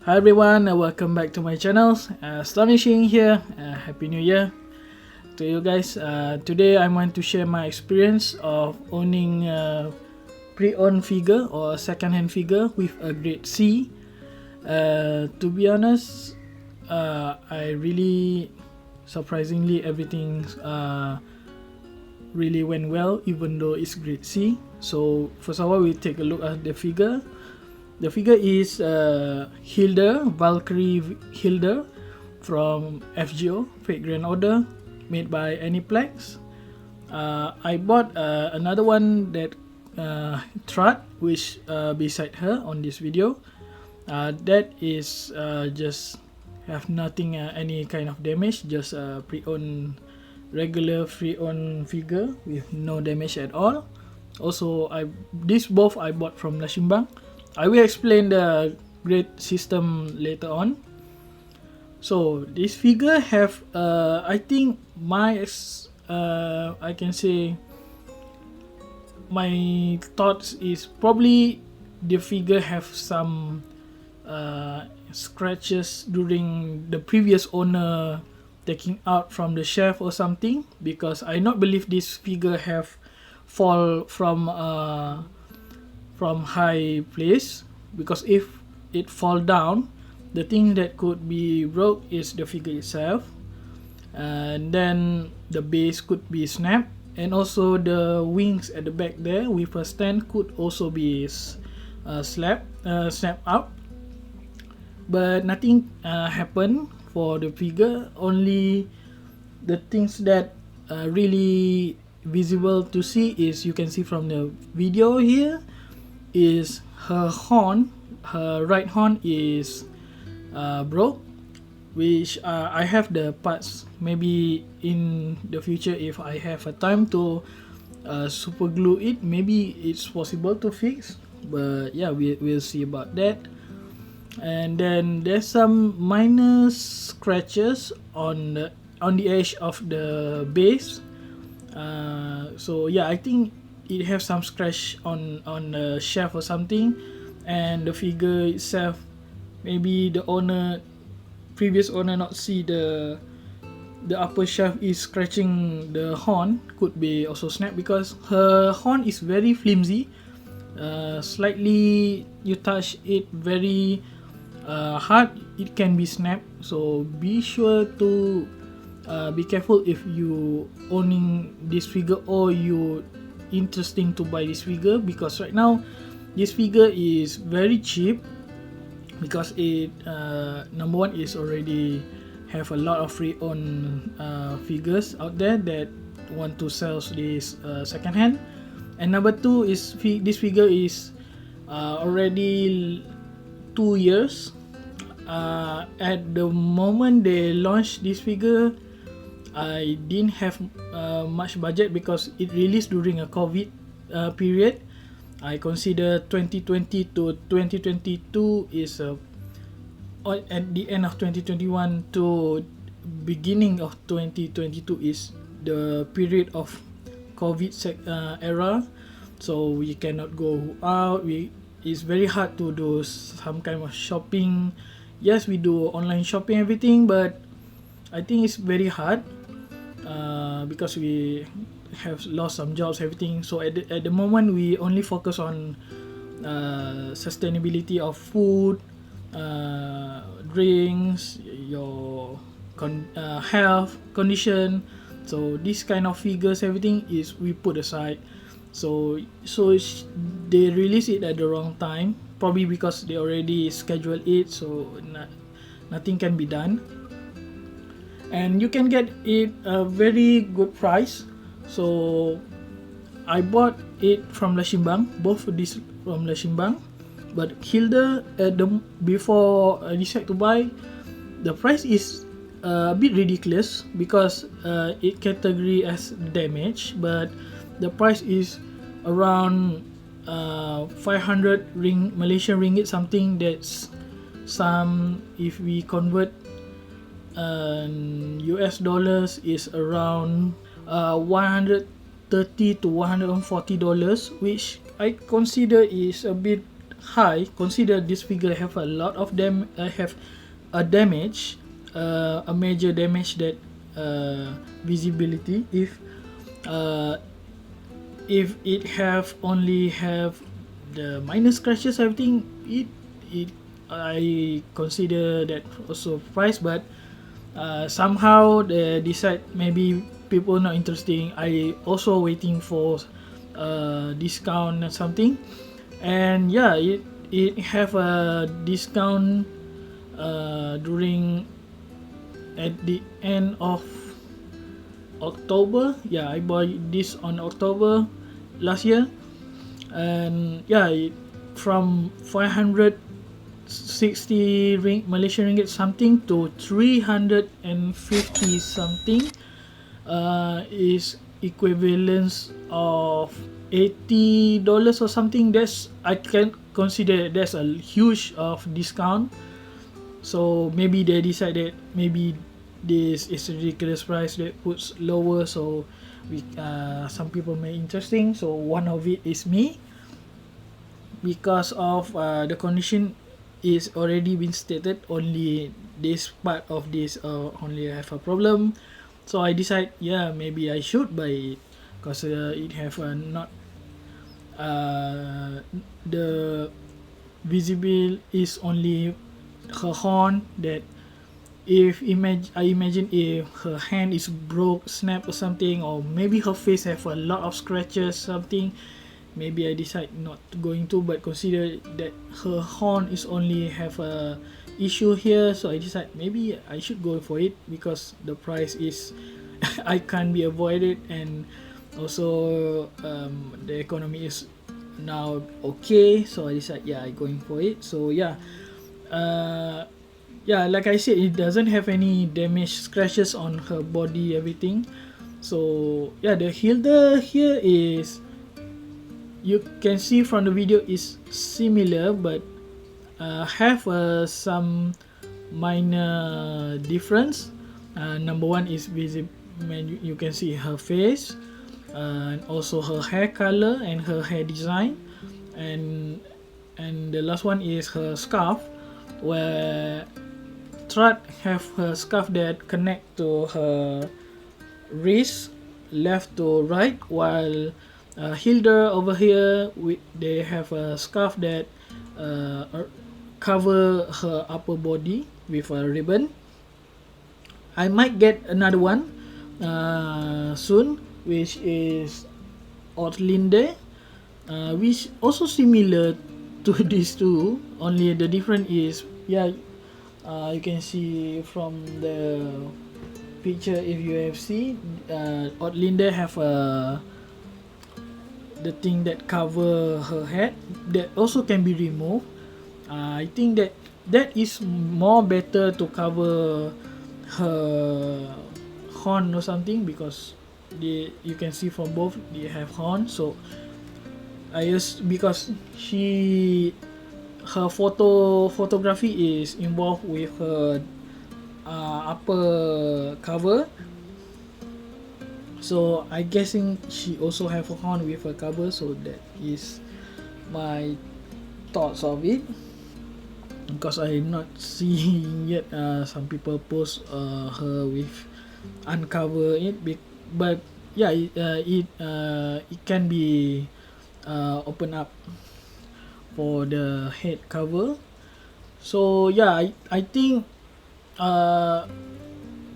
Hi everyone, welcome back to my channel. Astonishing here. Happy New Year to you guys. Today I want to share my experience of owning a pre-owned figure or second-hand figure with a grade C. To be honest, I really surprisingly everything really went well, even though it's grade C. So first of all, we take a look at the figure. The figure is Hildr, Valkyrie Hildr from FGO, Fate Grand Order, made by Aniplex. I bought another one that Trot, which beside her on this video. That is just have nothing, any kind of damage, just a pre-owned, regular pre-owned figure with no damage at all. Also, these both I bought from Lashimbang. I will explain the grade system later on. So this figure have I think I can say my thoughts is probably the figure have some scratches during the previous owner taking out from the shelf or something, because I not believe this figure have fall from high place, because if it fall down, the thing that could be broke is the figure itself, and then the base could be snapped, and also the wings at the back there with a stand could also be snapped out. But nothing happened for the figure. Only the things that really visible to see is, you can see from the video here, is her horn. Her right horn is broke, which I have the parts. Maybe in the future, if I have a time to super glue it, maybe it's possible to fix. But yeah, we'll see about that. And then there's some minor scratches on the edge of the base. So yeah, I think it has some scratch on the shelf or something, and the figure itself, maybe the previous owner not see the upper shelf is scratching the horn, could be also snapped, because her horn is very flimsy. Slightly you touch it very hard, it can be snapped. So be sure to be careful if you owning this figure or you interesting to buy this figure, because right now this figure is very cheap, because it number one is already have a lot of pre-owned figures out there that want to sell this second hand, and number two is this figure is already 2 years. At the moment they launched this figure, I didn't have much budget because it released during a COVID period. I consider 2020 to 2022 is at the end of 2021 to beginning of 2022 is the period of COVID era. So we cannot go out. It's very hard to do some kind of shopping. Yes, we do online shopping, everything, but I think it's very hard because we have lost some jobs, everything. So at the moment we only focus on sustainability of food, drinks, your health condition. So this kind of figures, everything is we put aside. So they release it at the wrong time, probably because they already scheduled it, so nothing can be done. And you can get it a very good price. So I bought it from Lashimbang, both of these from Lashimbang. But Hildr, before I decide to buy, the price is a bit ridiculous, because it category as damage, but the price is around 500 Malaysian ringgit, something. That's some, if we convert US dollars, is around $130 to $140, which I consider is a bit high, consider this figure have a lot of have a damage, a major damage that visibility. Uh, if it have only have the minor scratches, everything, it I consider that also price, but somehow they decide maybe people not interesting. I also waiting for discount or something, and yeah, it have a discount during at the end of October. Yeah, I bought this on October last year, and yeah, from 560 Malaysian ringgit something to 350 something, is equivalence of $80 or something. That's, I can consider that's a huge of discount. So maybe they decided maybe this is a ridiculous price that puts lower, so we some people may interesting. So one of it is me, because of the condition is already been stated, only this part of this only have a problem. So I decide, yeah, maybe I should buy it, because it have not the visible is only her horn, that if I imagine if her hand is broke, snap or something, or maybe her face have a lot of scratches something, maybe I decide not going to. But consider that her horn is only have a issue here, so I decide maybe I should go for it, because the price is I can't be avoided, and also the economy is now okay, so I decide, yeah, I going for it. So yeah, yeah, like I said, it doesn't have any damage, scratches on her body, everything. So yeah, the Hildr here is, you can see from the video, is similar, but have some minor difference. Number one is visible, you can see her face, and also her hair color and her hair design, and the last one is her scarf, where Trud have her scarf that connect to her wrist left to right, while Hildr over here, they have a scarf that cover her upper body with a ribbon. I might get another one soon, which is Ortlinde, which also similar to these two, only the difference is, yeah, you can see from the picture, if you have seen, Ortlinde have the thing that cover her head that also can be removed. I think that is more better to cover her horn or something, because you can see from both they have horn. So I just, because her photography is involved with her upper cover, so I guessing she also have a horn with a cover. So that is my thoughts of it, because I not seeing yet some people post her with uncover it, but yeah, it can be open up for the head cover. So yeah, I think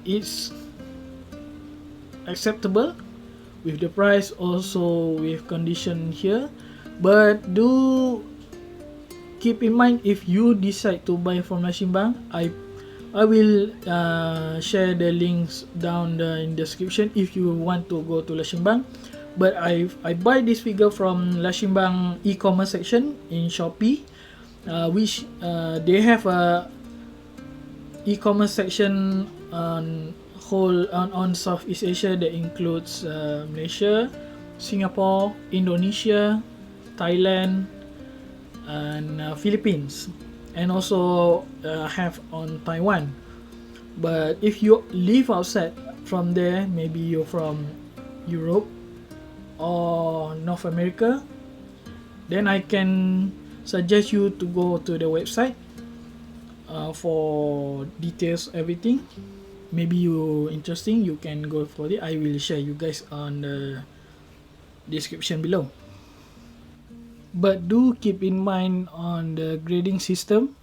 it's acceptable with the price, also with condition here. But do keep in mind, if you decide to buy from Lashimbang, I will share the links down in the description if you want to go to Lashimbang. But I buy this figure from Lashimbang e-commerce section in Shopee, which they have a e-commerce section on Southeast Asia that includes Malaysia, Singapore, Indonesia, Thailand, and Philippines, and also have on Taiwan. But if you live outside from there, maybe you're from Europe or North America, then I can suggest you to go to the website for details, everything. Maybe you interesting, you can go for it. I will share you guys on the description below. But do keep in mind on the grading system,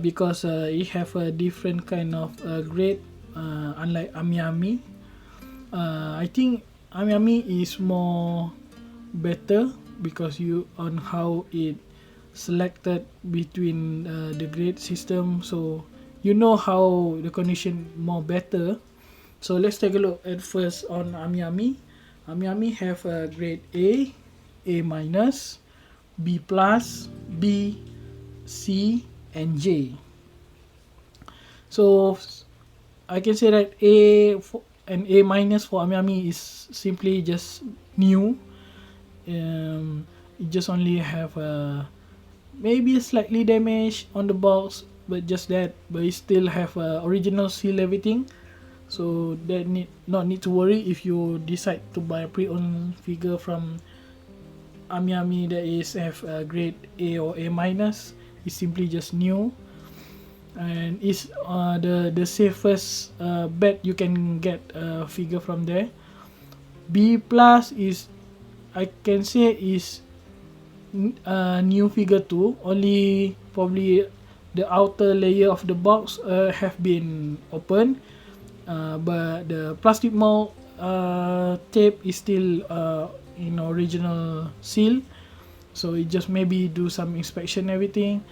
because it have a different kind of grade, unlike Ami. I think Ami is more better because you on how it selected between the grade system, so you know how the condition more better. So let's take a look at first on Ami. Ami have a grade A minus, B plus, B, C, and J. So I can say that and A minus for Ami is simply just new. It just only have maybe a slightly damage on the box, but just that. But it still have original seal, everything. So that not need to worry if you decide to buy a pre-owned figure from Ami that is have grade A or A minus. It's simply just new, and it's the safest bet you can get a figure from there. B plus is, I can say, is new figure too. Only probably the outer layer of the box have been opened, but the plastic mold tape is still in original seal. So it just maybe do some inspection, everything,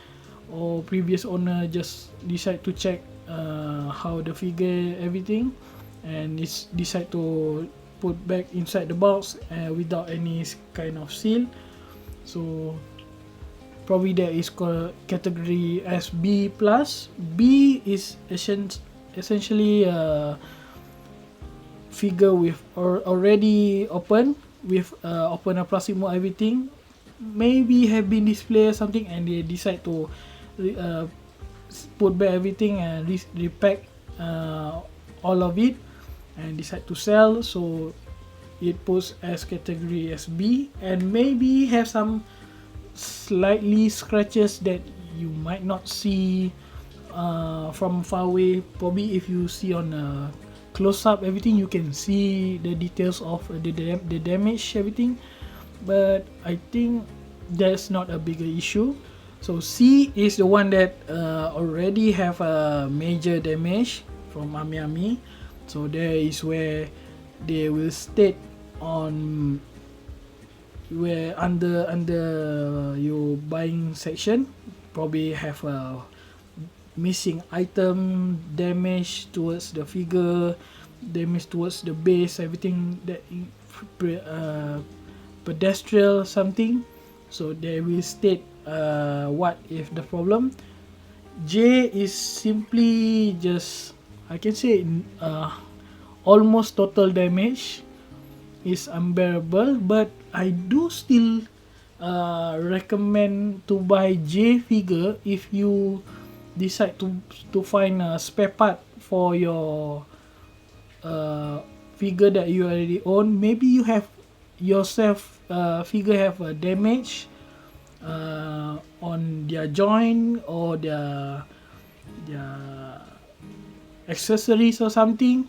or previous owner just decide to check how the figure, everything, and it's decide to put back inside the box without any kind of seal. So probably that is called category as B plus. B is essentially a figure with already open, with open a plastic mold, everything, maybe have been displayed or something, and they decide to put back everything and repack all of it and decide to sell. So it puts as category as B, and maybe have some slightly scratches that you might not see from far away. Probably if you see on a close up, everything, you can see the details of the damage, everything, but I think that's not a bigger issue. So C is the one that already have a major damage from Ami. So there is where they will state on where under your buying section, probably have a missing item, damage towards the figure, damage towards the base, everything that pedestrian something. So they will state what if the problem. J is simply just, I can say, almost total damage, is unbearable, but I do still recommend to buy J figure if you decide to find a spare part for your figure that you already own. Maybe you have yourself figure have a damage on their joint or their accessories or something.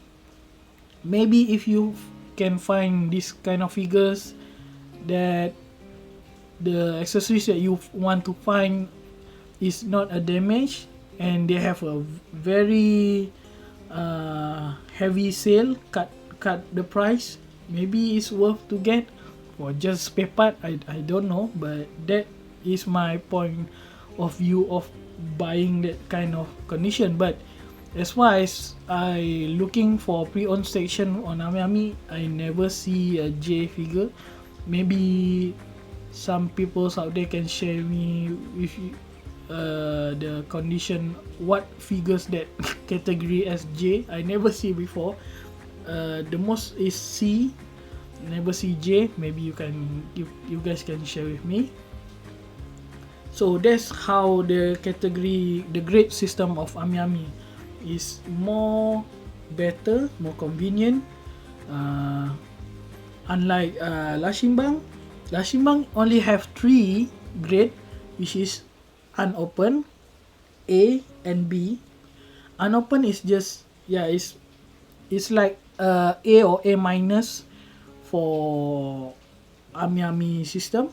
Maybe if you can find this kind of figures that the accessories that you want to find is not a damage, and they have a very heavy sale, cut the price, maybe it's worth to get for just spare part. I don't know, but that is my point of view of buying that kind of condition. But as far as I looking for pre-owned section on Ami, I never see a J figure. Maybe some people out there can share me with the condition, what figures that category as J. I never see before. The most is C, never see J. Maybe you guys can share with me. So that's how the category, the grade system of Ami is more better, more convenient. Unlike Lashimbang only have 3 grade, which is unopened, A and B. Unopened is just, yeah, it's like A or A minus for Ami system.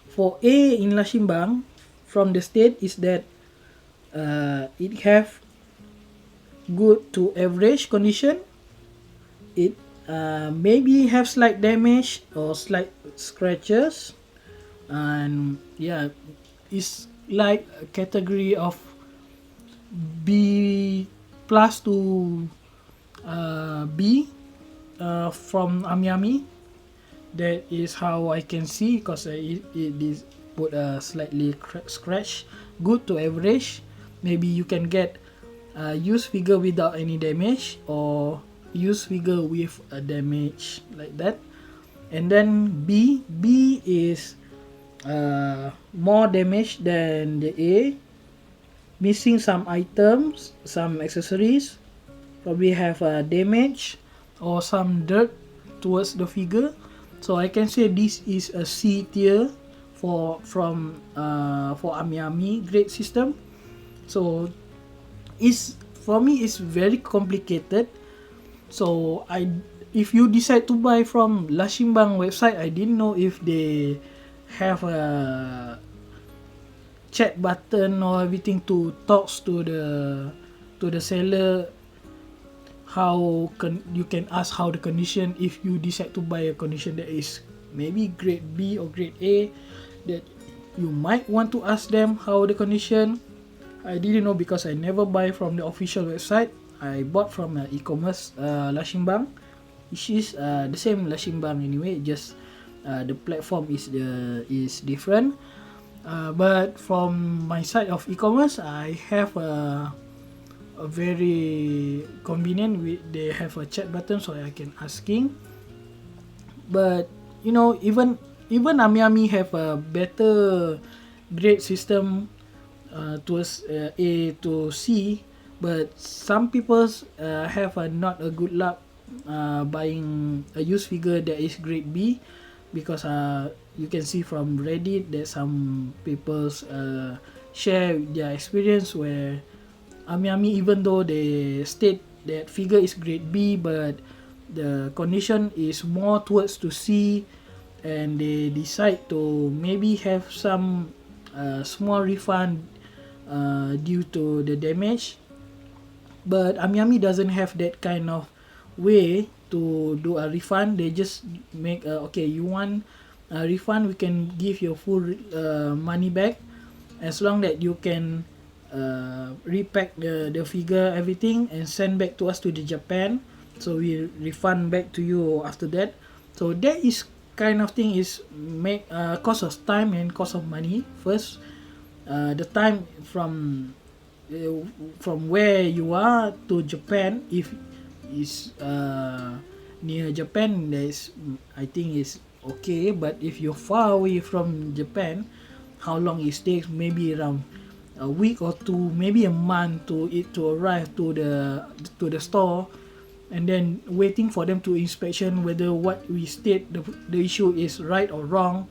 For A in Lasimbang, from the state is that it have good to average condition. It maybe have slight damage or slight scratches, and yeah, it's like a category of B plus to B from Ami. That is how I can see, because it is put a slightly scratch, good to average. Maybe you can get used figure without any damage, or used figure with a damage, like that. And then B is more damage than the A, missing some items, some accessories, probably have damage or some dirt towards the figure. So I can say this is a C tier for Ami grade system. So for me it's very complicated. So if you decide to buy from Lasimbang website, I didn't know if they have a chat button or everything to talk to the seller. How you can ask how the condition, if you decide to buy a condition that is maybe grade B or grade A, that you might want to ask them how the condition. I didn't know because I never buy from the official website. I bought from e-commerce Lasimbang, which is the same Lasimbang anyway, just the platform is different. But from my side of e-commerce, I have a very convenient. They have a chat button so I can asking. But you know, even Ami have a better grade system towards A to C, but some people have not a good luck buying a used figure that is grade B, because you can see from Reddit that some people share their experience where Ami, even though they state that figure is grade B, but the condition is more towards to C, and they decide to maybe have some small refund due to the damage. But Ami doesn't have that kind of way to do a refund. They just make okay, you want a refund, we can give you full money back, as long that you can repack the figure, everything, and send back to us to the Japan, so we refund back to you after that. So that is kind of thing is make cost of time and cost of money. First, the time from where you are to Japan, if is near Japan, there's, I think is okay. But if you're far away from Japan, how long it takes? Maybe around a week or two, maybe a month to it to arrive to the store, and then waiting for them to inspection whether what we state the issue is right or wrong,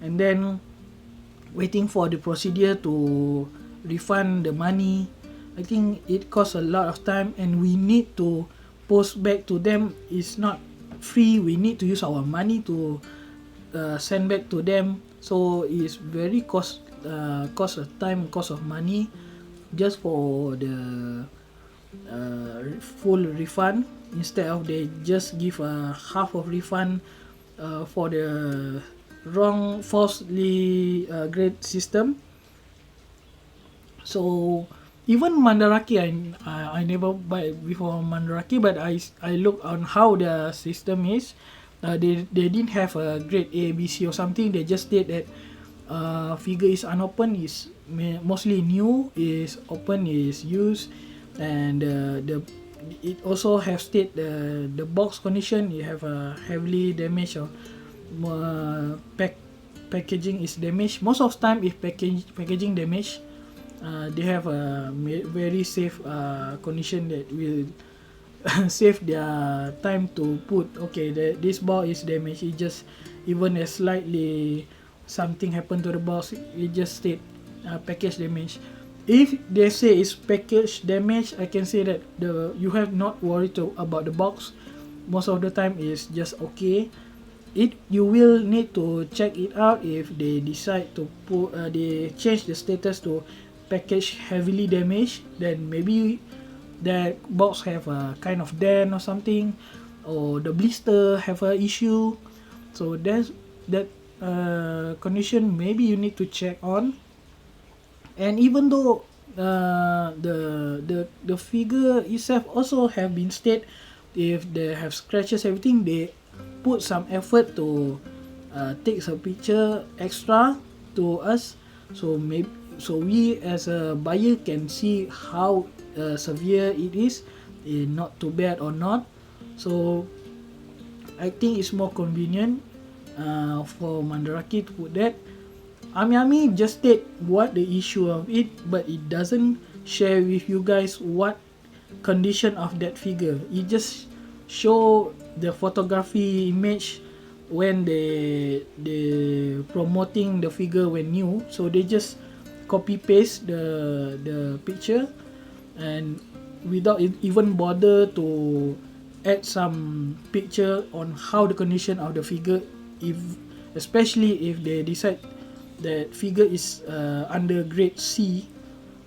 and then waiting for the procedure to refund the money. I think it costs a lot of time, and we need to post back to them. It's not free, we need to use our money to send back to them. So it's very cost of time, cost of money, just for the full refund, instead of they just give a half of refund for the wrong falsely grade system. So even Mandarake, I never buy before Mandarake, but I look on how the system is. They didn't have a grade A, B, C or something. They just state that figure is unopened, is mostly new, is open, is used, and it also have state the box condition. You have a heavily damaged, or packaging is damaged. Most of the time, if packaging damaged, they have a very safe condition that will save their time to put, okay, this box is damaged, it just even a slightly something happened to the box, it just state package damage. If they say it's package damage, I can say that you have not worried about the box. Most of the time is just okay. You will need to check it out if they decide to they change the status to package heavily damaged, then maybe that box have a kind of dent or something, or the blister have a issue. So that's that condition maybe you need to check on. And even though the figure itself also have been state, if they have scratches everything, they put some effort to take a picture extra to us, so we as a buyer can see how severe it is, not too bad or not. So I think it's more convenient for Mandarake to put that. Ami just state what the issue of it, but it doesn't share with you guys what condition of that figure. It just show the photography image when they promoting the figure when new, so they just copy paste the picture and without even bother to add some picture on how the condition of the figure, especially if they decide that figure is under grade C.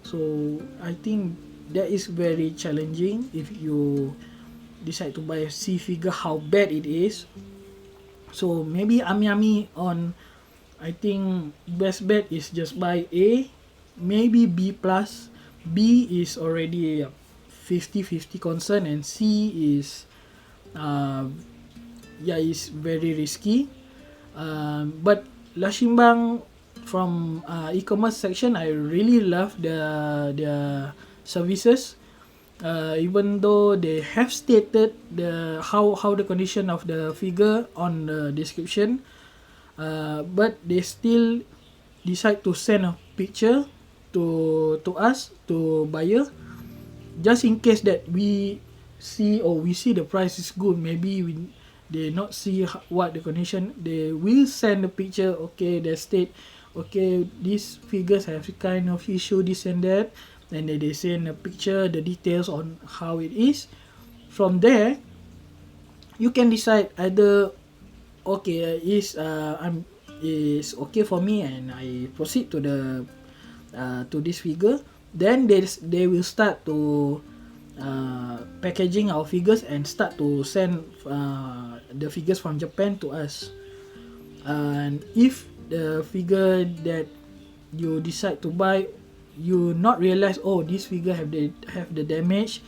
So I think that is very challenging if you decide to buy a C figure, how bad it is. So maybe Ami on, I think best bet is just buy A, maybe B plus. B is already 50-50 concern, and C is is very risky. But Lashimbang from e-commerce section, I really love their services. Even though they have stated how the condition of the figure on the description, but they still decide to send a picture to us, to buyer, just in case that we see the price is good. Maybe they not see what the condition, they will send a picture. Okay, they state, okay, these figures have kind of issue, this and that, and then they send a picture, the details on how it is. From there, you can decide either okay, is okay for me, and I proceed to this figure. Then they will start to packaging our figures and start to send the figures from Japan to us. And if the figure that you decide to buy, you not realize, oh, this figure have the damage,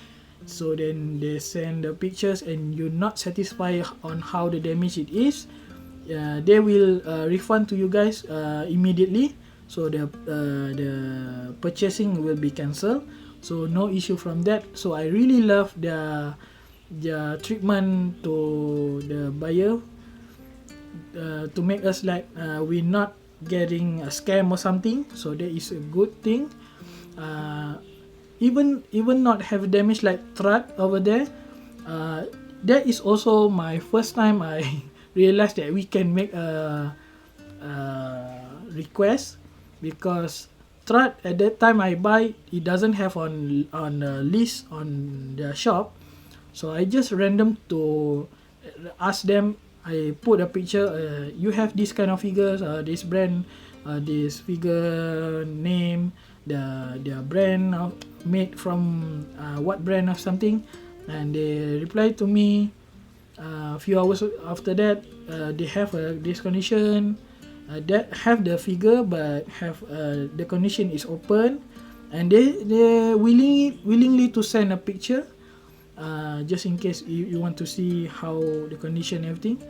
so then they send the pictures and you're not satisfied on how the damage it is, they will refund to you guys immediately. So the purchasing will be cancelled. So no issue from that. So I really love their treatment to the buyer, to make us like we're not getting a scam or something. So that is a good thing. Even not have damage like thread over there. That is also my first time I realized that we can make a request, because thread at that time I buy, it doesn't have on a list on the shop. So I just random to ask them. I put a picture, you have this kind of figures, this brand, this figure name, their brand made from what brand or something, and they replied to me. A few hours after that, they have this condition, that have the figure but have the condition is open, and they willingly to send a picture, just in case you want to see how the condition and everything.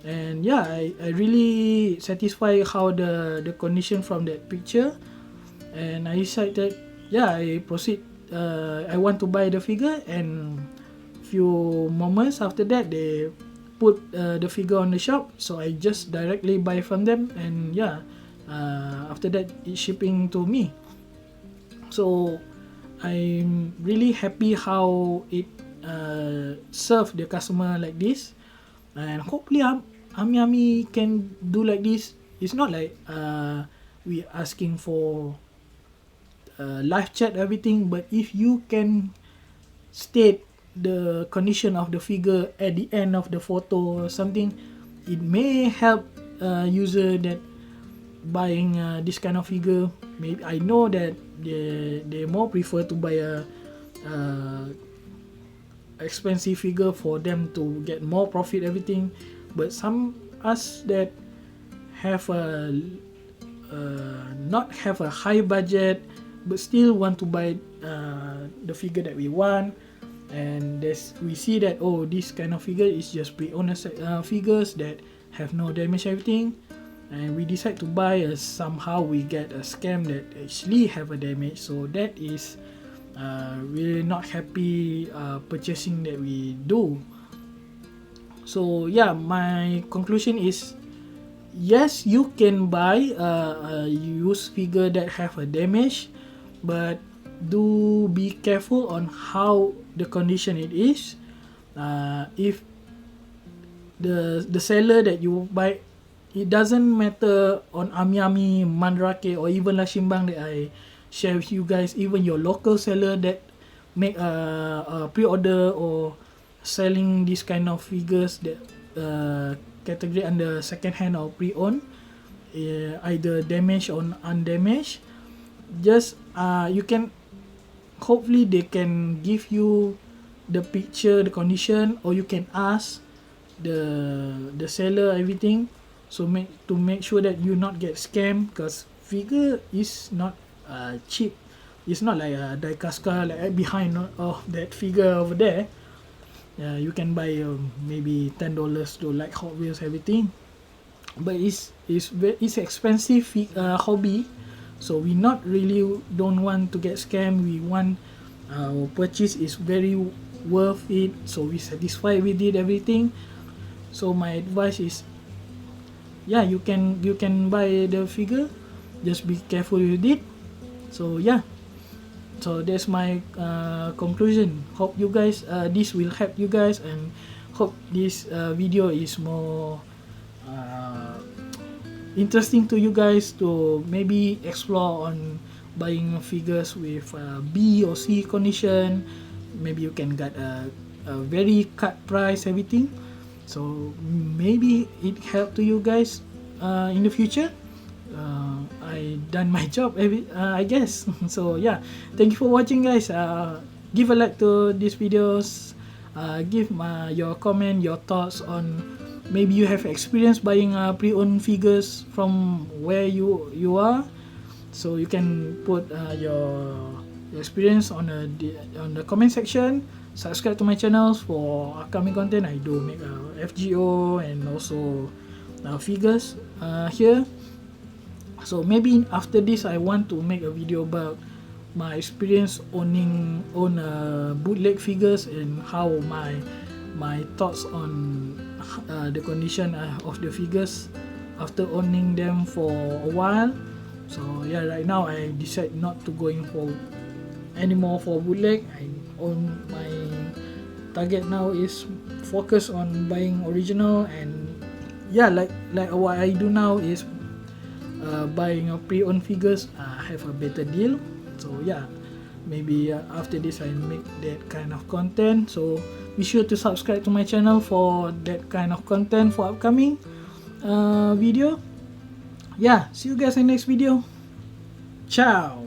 And yeah, I really satisfied how the condition from that picture, and I decided, I proceed, I want to buy the figure. And few moments after that, they put the figure on the shop, so I just directly buy from them, and after that it's shipping to me. So I'm really happy how it serve the customer like this, and hopefully Ami can do like this it's not like we asking for live chat everything, but if you can state the condition of the figure at the end of the photo or something, it may help user that buying this kind of figure. Maybe I know that they more prefer to buy a expensive figure for them to get more profit everything, but some us that have a not have a high budget but still want to buy the figure that we want, and we see that, oh, this kind of figure is just pre-owned figures that have no damage everything, and we decide to buy, somehow we get a scam that actually have a damage. So that is really not happy purchasing that we do. So yeah, my conclusion is, yes, you can buy a used figure that have a damage, but do be careful on how the condition it is. If the seller that you buy, it doesn't matter on Ami, Mandrake, or even Lashimbang that I share with you guys, even your local seller that make a pre-order or selling this kind of figures that category under second-hand or pre-owned, either damaged or undamaged, just you can, hopefully they can give you the picture, the condition, or you can ask the seller everything, so to make sure that you not get scammed, because figure is not cheap. It's not like a die-cast like behind of that figure over there. You can buy maybe $10 to like Hot Wheels everything, but it's expensive hobby. So we not really don't want to get scammed. We want our purchase is very worth it, so we satisfied with it everything. So my advice is, yeah, you can buy the figure, just be careful with it. So yeah, so that's my conclusion. Hope you guys this will help you guys, and hope this video is more interesting to you guys to maybe explore on buying figures with B or C condition. Maybe you can get a very cut price everything, so maybe it help to you guys in the future. I done my job I guess. So yeah, thank you for watching, guys. Give a like to these videos, give your comment, your thoughts on maybe you have experience buying pre-owned figures from where you are, so you can put your experience on the comment section. Subscribe to my channels for upcoming content. I do make FGO and also figures here. So maybe after this I want to make a video about my experience owning bootleg figures, and how my thoughts on the condition of the figures after owning them for a while. So yeah, right now I decide not to going for anymore for bootleg. I own my target now is focus on buying original, and yeah, like what I do now is buying pre-owned figures have a better deal. So yeah, maybe after this I make that kind of content. So be sure to subscribe to my channel for that kind of content for upcoming video. Yeah, see you guys in the next video. Ciao.